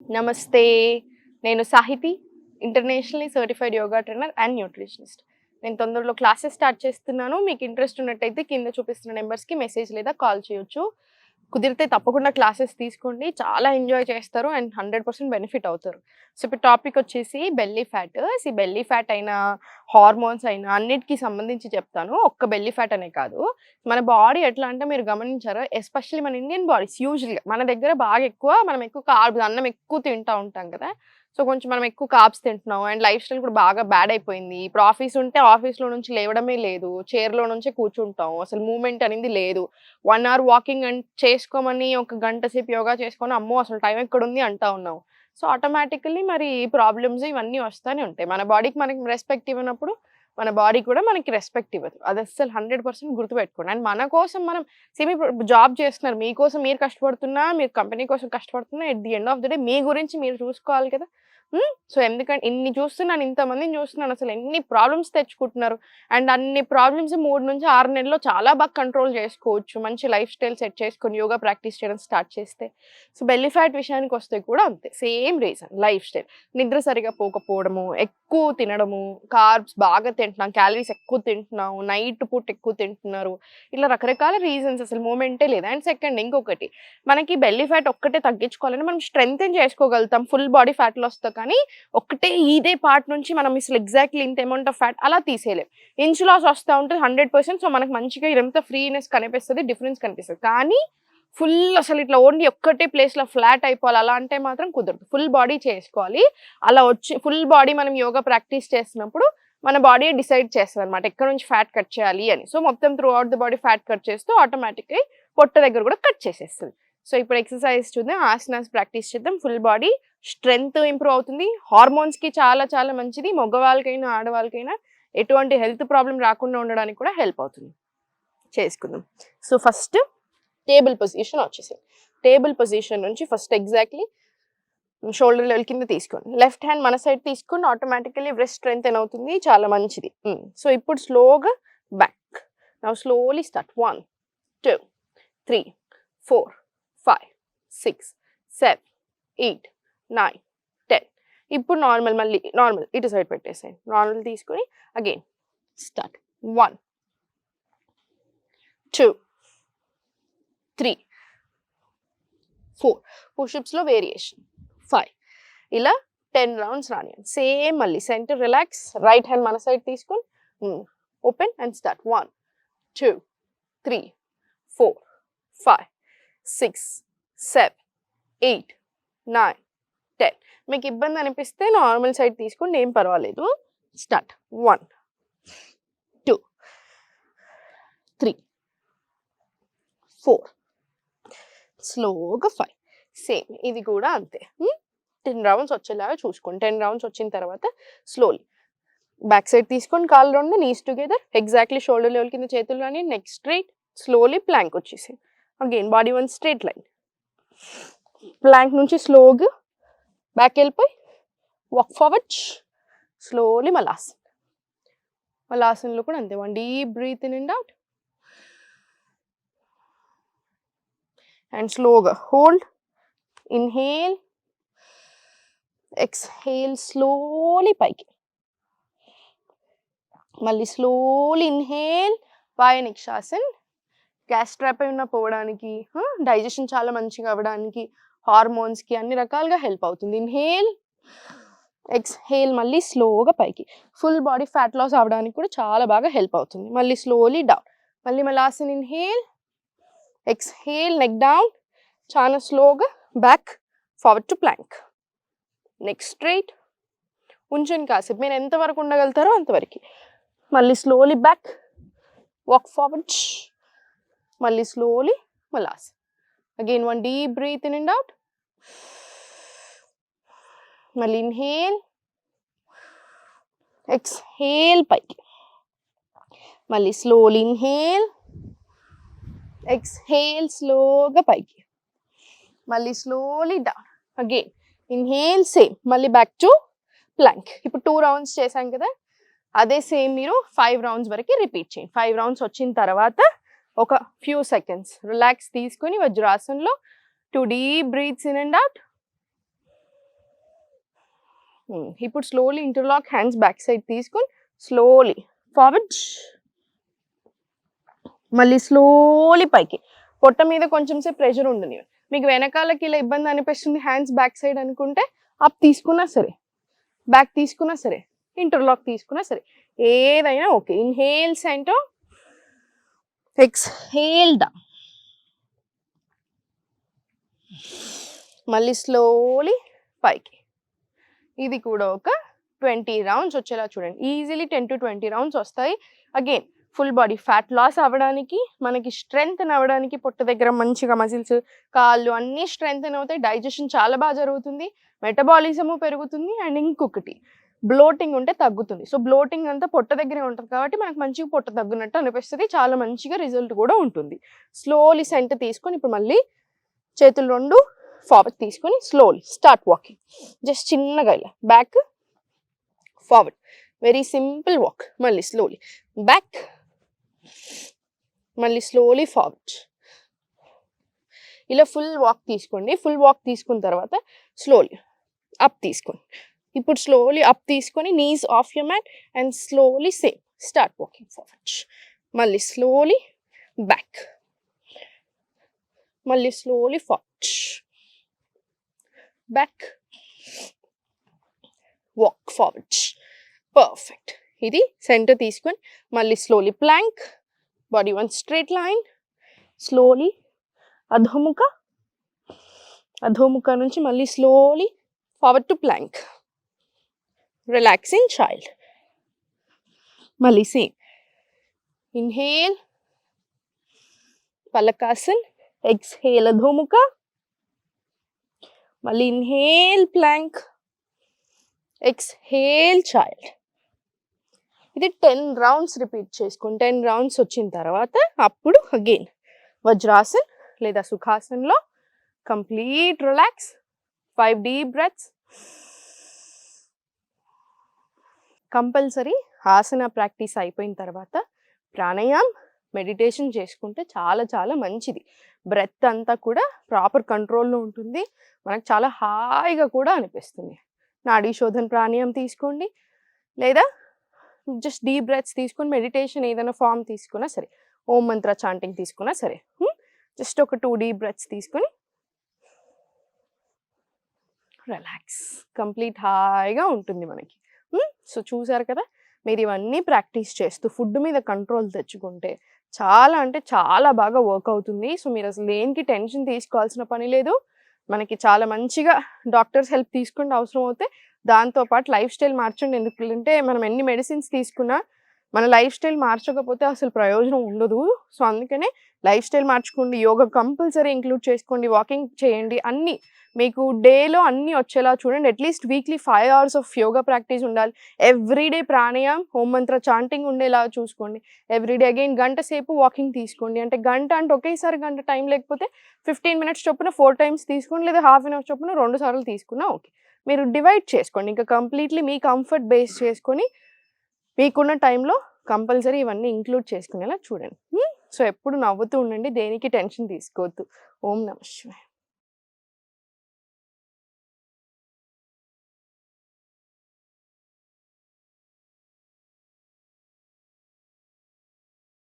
నమస్తే. నేను Sahithi, internationally certified yoga trainer and nutritionist. నేను తొందరలో క్లాసెస్ స్టార్ట్ చేస్తున్నాను. మీకు ఇంట్రెస్ట్ ఉన్నట్టయితే కింద చూపిస్తున్న నెంబర్స్‌కి మెసేజ్ లేదా కాల్ చేయొచ్చు. కుదిరితే తప్పకుండా క్లాసెస్ తీసుకోండి. చాలా ఎంజాయ్ చేస్తారు అండ్ 100% బెనిఫిట్ అవుతారు. సో, ఇప్పుడు టాపిక్ వచ్చేసి బెల్లీ ఫ్యాట్. ఈ బెల్లీ ఫ్యాట్ అయినా, హార్మోన్స్ అయినా అన్నిటికి సంబంధించి చెప్తాను. ఒక్క బెల్లీ ఫ్యాట్ అనే కాదు. మన బాడీ ఎట్లా అంటే మీరు గమనించారా? ఎస్పెషల్లీ మన ఇండియన్ బాడీస్ యూజువల్‌గా మన దగ్గర బాగా ఎక్కువ మనం ఎక్కువ కార్బ్స్ అన్నం ఎక్కువ తింటా ఉంటాం కదా! సో, కొంచెం మనం ఎక్కువ కార్బ్స్ తింటున్నాం అండ్ లైఫ్ స్టైల్ కూడా బాగా బ్యాడ్ అయిపోయింది. ఇప్పుడు ఆఫీస్ ఉంటే ఆఫీస్‌లో నుంచి లేవడమే లేదు. చైర్‌లో నుంచే కూర్చుంటాం. అసలు మూవ్‌మెంట్ అనేది లేదు. 1 అవర్ వాకింగ్ చేసుకోమని ఒక గంట సేపు యోగా చేసుకొని అమ్మో! అసలు టైం ఎక్కడుంది అంటా ఉన్నాం. సో, ఆటోమేటికల్లీ మరి ప్రాబ్లమ్స్ ఇవన్నీ వస్తానే ఉంటాయి. మన బాడీకి మనకి రెస్పెక్ట్ ఇవ్వనప్పుడు మన బాడీ కూడా మనకి రెస్పెక్ట్ ఇవ్వదు. అది అస్సలు 100% గుర్తుపెట్టుకోండి. అండ్ మన కోసం మనం ఇప్పుడు జాబ్ చేస్తున్నారు. మీకోసం మీరు కష్టపడుతున్నా, మీరు కంపెనీ కోసం కష్టపడుతున్నా, at the end of the day మీ గురించి మీరు చూసుకోవాలి కదా! సో, ఎందుకంటే ఇన్ని చూస్తున్నాను, ఇంతమందిని చూస్తున్నాను. అసలు ఎన్ని ప్రాబ్లమ్స్ తెచ్చుకుంటున్నారు. అండ్ అన్ని ప్రాబ్లమ్స్ 3-6 నెలల్లో చాలా బాగా కంట్రోల్ చేసుకోవచ్చు. మంచి లైఫ్ స్టైల్ సెట్ చేసుకొని యోగా ప్రాక్టీస్ చేయడం స్టార్ట్ చేస్తే. సో, బెల్లీ ఫ్యాట్ విషయానికి వస్తే కూడా అంతే. Same reason life style. నిద్ర సరిగ్గా పోకపోవడము, ఎక్కువ తినడము, కార్బ్స్ బాగా తింటున్నాం, క్యాలరీస్ ఎక్కువ తింటున్నాం, నైట్ పూట ఎక్కువ తింటున్నారు. ఇలా రకరకాల రీజన్స్ అసలు మూమెంటే లేదు. అండ్ సెకండ్ ఇంకొకటి మనకి బెల్లీ ఫ్యాట్ ఒక్కటే తగ్గించుకోవాలని మనం స్ట్రెంథెన్ చేసుకోగలుగుతాం ఫుల్ బాడీ ఫ్యాట్ లాస్‌తో. కానీ ఒక్కటే ఇదే పార్ట్ నుంచి మనం అసలు ఎగ్జాక్ట్‌లీ ఇంత అమౌంట్ ఆఫ్ ఫ్యాట్ అలా తీసేయలేం. ఇంచ్ లాస్ వస్తా ఉంటది 100%. సో, మనకు మంచిగా ఇదంతా ఫ్రీనెస్ కనిపిస్తది, డిఫరెన్స్ కనిపిస్తది. కానీ ఫుల్ అసలు ఇట్లా ఓన్లీ ఒక్కటే ప్లేస్‌లో ఫ్లాట్ అయిపోవాలి అలా అంటే మాత్రం కుదరదు. ఫుల్ బాడీ చేసుకోవాలి. అలా వచ్చి ఫుల్ బాడీ మనం యోగా ప్రాక్టీస్ చేస్తున్నప్పుడు మన బాడీ డిసైడ్ చేస్తదనమాట ఎక్కడి నుంచి ఫ్యాట్ కట్ చేయాలి అని. సో, మొత్తం through out the body fat cut చేస్తూ ఆటోమేటిక్‌గా పొట్ట దగ్గర కూడా కట్ చేసేస్తది. సో, ఇప్పుడు ఎక్సర్‌సైజ్ చూద్దాం. ఆసనాస్ ప్రాక్టీస్ చేద్దాం. ఫుల్ బాడీ స్ట్రెంగ్త్ ఇంప్రూవ్ అవుతుంది. హార్మోన్స్‌కి చాలా చాలా మంచిది. మగవాళ్ళకైనా, ఆడవాళ్ళకైనా ఎటువంటి హెల్త్ ప్రాబ్లమ్ రాకుండా ఉండడానికి కూడా హెల్ప్ అవుతుంది. చేసుకుందాం. సో, ఫస్ట్ టేబుల్ పొజిషన్ వచ్చేసేయండి. టేబుల్ పొజిషన్ నుంచి ఫస్ట్ ఎగ్జాక్ట్‌లీ షోల్డర్ లెవెల్ కింద తీసుకోండి. లెఫ్ట్ హ్యాండ్ మన సైడ్ తీసుకొని ఆటోమేటికల్లీ బ్రెస్ట్ స్ట్రెంథెన్ అవుతుంది. చాలా మంచిది. సో, ఇప్పుడు స్లోగా బ్యాక్. Now slowly start. 1, 2, 3, 4, 5, 6, 7, 8, 9, 10. ఇప్పుడు నార్మల్ మళ్ళీ నార్మల్ ఇటు సైడ్ పెట్టేసేయండి. నార్మల్ తీసుకొని అగైన్ స్టార్ట్. 1, 2, 3, 4. పుషప్స్‌లో వేరియేషన్. 5. ఇలా 10 రౌండ్స్ రానియండి. సేమ్ మళ్ళీ సెంటర్ రిలాక్స్. రైట్ హ్యాండ్ మన సైడ్ తీసుకొని ఓపెన్ అండ్ స్టార్ట్. 1, 2, 3, 4, 5, 6, 7, 8, 9, 10. మీకు ఇబ్బంది అనిపిస్తే నార్మల్ సైడ్ తీసుకోండి, ఏం పర్వాలేదు. స్టార్ట్. 1, 2, 3, 4. స్లోగా 5. సేమ్ ఇది కూడా అంతే. 10 రౌండ్స్ వచ్చేలాగా చూసుకోండి. 10 రౌండ్స్ వచ్చిన తర్వాత స్లోలీ బ్యాక్ సైడ్ తీసుకొని కాళ్ళు రెండు knees together. Exactly shoulder level కింద చేతులు కానీ నెక్ స్ట్రైట్. స్లోలీ ప్లాంక్ వచ్చేసి again body one straight line. Plank నుంచి స్లోగా బ్యాక్ వెళ్ళిపోయి వాక్ ఫార్వర్డ్. స్లోలీ మలాసన్. మలాసన్లో కూడా అంతే. 1 deep breath in and out. And స్లోగా హోల్డ్. Inhale, exhale. స్లోలీ పైకి. మళ్ళీ స్లోలీ ఇన్హేల్. వాయు నిక్షాసన్. గ్యాస్ ట్రాప్ అయినా పోవడానికి, డైజెషన్ చాలా మంచిగా అవ్వడానికి, హార్మోన్స్కి అన్ని రకాలుగా హెల్ప్ అవుతుంది. Inhale, exhale. మళ్ళీ స్లోగా పైకి. ఫుల్ బాడీ ఫ్యాట్ లాస్ అవ్వడానికి కూడా చాలా బాగా హెల్ప్ అవుతుంది. మళ్ళీ స్లోలీ డౌన్. మళ్ళీ Malasan. Inhale, exhale, neck down. చాలా స్లోగా back forward to plank. Neck straight. ఉంచండి కాసేపు, మీరు ఎంతవరకు ఉండగలుగుతారో అంతవరకు. మళ్ళీ స్లోలీ బ్యాక్ వాక్ ఫార్వర్డ్. మళ్ళీ slowly Malasan. Again 1 deep breath in and out. మళ్ళీ ఇన్హేల్, ఎక్స్హేల్ పైకి. మళ్ళీ స్లోలీ ఇన్హేల్, ఎక్స్హేల్. స్లోగా పైకి. మళ్ళీ slowly down. Again inhale, same. మళ్ళీ బ్యాక్ టు ప్లాంక్. ఇప్పుడు 2 రౌండ్స్ చేశాం కదా, అదే సేమ్ మీరు 5 రౌండ్స్ వరకు రిపీట్ చేయండి. 5 రౌండ్స్ వచ్చిన తర్వాత ఒక ఫ్యూ సెకండ్స్ రిలాక్స్ తీసుకొని వజ్రాసన్లో 2 deep breaths in and out. ఇప్పుడు slowly interlock hands back side తీసుకొని స్లోలీ ఫార్వర్డ్, మళ్ళీ స్లోలీ పైకి. పొట్ట మీద కొంచెం సేపు ప్రెషర్ ఉండని. మీకు వెనకాలకి ఇలా ఇబ్బంది అనిపిస్తుంది హ్యాండ్స్ బ్యాక్ సైడ్ అనుకుంటే అప్ తీసుకున్నా సరే, బ్యాక్ తీసుకున్నా సరే, ఇంటర్లాక్ తీసుకున్నా సరే, ఏదైనా okay. Inhale center, exhale down, మళ్ళీ స్లోలీ పైకి. ఇది కూడా ఒక 20 రౌండ్స్ వచ్చేలా చూడండి. ఈజీలీ 10 to 20 రౌండ్స్ వస్తాయి. Again full body fat loss అవ్వడానికి, మనకి స్ట్రెంగ్త్ అవ్వడానికి, పొట్ట దగ్గర మంచిగా మజిల్స్, కాళ్ళు అన్నీ స్ట్రెంగ్త్ అవుతాయి. డైజెషన్ చాలా బాగా జరుగుతుంది, మెటబాలిజము పెరుగుతుంది. అండ్ ఇంకొకటి బ్లోటింగ్ ఉంటే తగ్గుతుంది. సో బ్లోటింగ్ అంతా పొట్ట దగ్గరే ఉంటుంది కాబట్టి మనకు మంచిగా పొట్ట తగ్గునట్టు అనిపిస్తుంది. చాలా మంచిగా రిజల్ట్ కూడా ఉంటుంది. స్లోలీ సెంటర్ తీసుకొని ఇప్పుడు మళ్ళీ చేతులు రెండు ఫార్వర్డ్ తీసుకొని స్లోలీ స్టార్ట్ వాకింగ్. జస్ట్ చిన్నగా ఇలా back forward, very simple walk. మళ్ళీ స్లోలీ బ్యాక్, మళ్ళీ స్లోలీ ఫార్వర్డ్. ఇలా ఫుల్ వాక్ తీసుకోండి. ఫుల్ వాక్ తీసుకున్న తర్వాత స్లోలీ అప్ తీసుకోండి. ఇప్పుడు స్లోలీ అప్ తీసుకొని knees of your mat and slowly same start walking forward. మళ్ళీ స్లోలీ బ్యాక్, మళ్ళీ slowly forward, back, walk forward. Perfect. ఇది సెంటర్ తీసుకొని మళ్ళీ slowly plank, body one straight line, slowly Adhomukha, Adhomukha నుంచి మళ్ళీ slowly forward to plank, relaxing child. మళ్ళీ same inhale పలకాసన్, exhale అధోముఖ, మళ్ళీ inhale Planck, exhale child. ఇది 10 రౌండ్స్ రిపీట్ చేసుకోండి. 10 రౌండ్స్ వచ్చిన తర్వాత అప్పుడు అగైన్ వజ్రాసన్ లేదా సుఖాసన్లో complete relax, 5 deep breaths. Compulsory asana practice అయిపోయిన తర్వాత ప్రాణాయామం, మెడిటేషన్ చేసుకుంటే చాలా చాలా మంచిది. బ్రెత్ అంతా కూడా ప్రాపర్ కంట్రోల్లో ఉంటుంది, మనకు చాలా హాయిగా కూడా అనిపిస్తుంది. నాడీ శోధన ప్రాణాయామం తీసుకోండి, లేదా జస్ట్ డీప్ బ్రెత్స్ తీసుకొని మెడిటేషన్ ఏదైనా ఫామ్ తీసుకున్నా సరే, ఓం మంత్ర చాంటింగ్ తీసుకున్నా సరే, జస్ట్ ఒక 2 డీప్ బ్రెత్స్ తీసుకొని రిలాక్స్, కంప్లీట్ హాయిగా ఉంటుంది మనకి. సో చూసారు కదా, మీరు ఇవన్నీ ప్రాక్టీస్ చేస్తూ ఫుడ్ మీద కంట్రోల్ తెచ్చుకుంటే చాలా అంటే చాలా బాగా వర్క్ అవుతుంది. సో మీరు అసలు దేనికి టెన్షన్ తీసుకోవాల్సిన పని లేదు. మనకి చాలా మంచిగా డాక్టర్స్ హెల్ప్ తీసుకుంటే అవసరం అవుతే, దాంతోపాటు లైఫ్ స్టైల్ మార్చండి. ఎందుకంటే మనం ఎన్ని మెడిసిన్స్ తీసుకున్నా మన లైఫ్ స్టైల్ మార్చకపోతే అసలు ప్రయోజనం ఉండదు. సో అందుకనే లైఫ్ స్టైల్ మార్చుకోండి, యోగా కంపల్సరీ ఇంక్లూడ్ చేసుకోండి, వాకింగ్ చేయండి, అన్నీ మీకు డేలో అన్నీ వచ్చేలా చూడండి. At least weekly 5 hours of yoga practice ఉండాలి. ఎవ్రీడే ప్రాణాయామం, హోం మంత్ర చాంటింగ్ ఉండేలా చూసుకోండి. ఎవ్రీడే అగైన్ గంట సేపు వాకింగ్ తీసుకోండి. అంటే గంట అంటే ఒకేసారి గంట టైం లేకపోతే 15 minutes చొప్పున 4 times తీసుకోండి, లేదా ½ an hour చొప్పున 2 సార్లు తీసుకున్నా ఓకే. మీరు డివైడ్ చేసుకోండి, ఇంకా కంప్లీట్లీ మీ కంఫర్ట్ బేస్ చేసుకొని మీకున్న టైంలో కంపల్సరీ ఇవన్నీ ఇంక్లూడ్ చేసుకునేలా చూడండి. సో ఎప్పుడు నవ్వుతూ ఉండండి, దేనికి టెన్షన్ తీసుకోవద్దు. ఓం నమః శివాయ.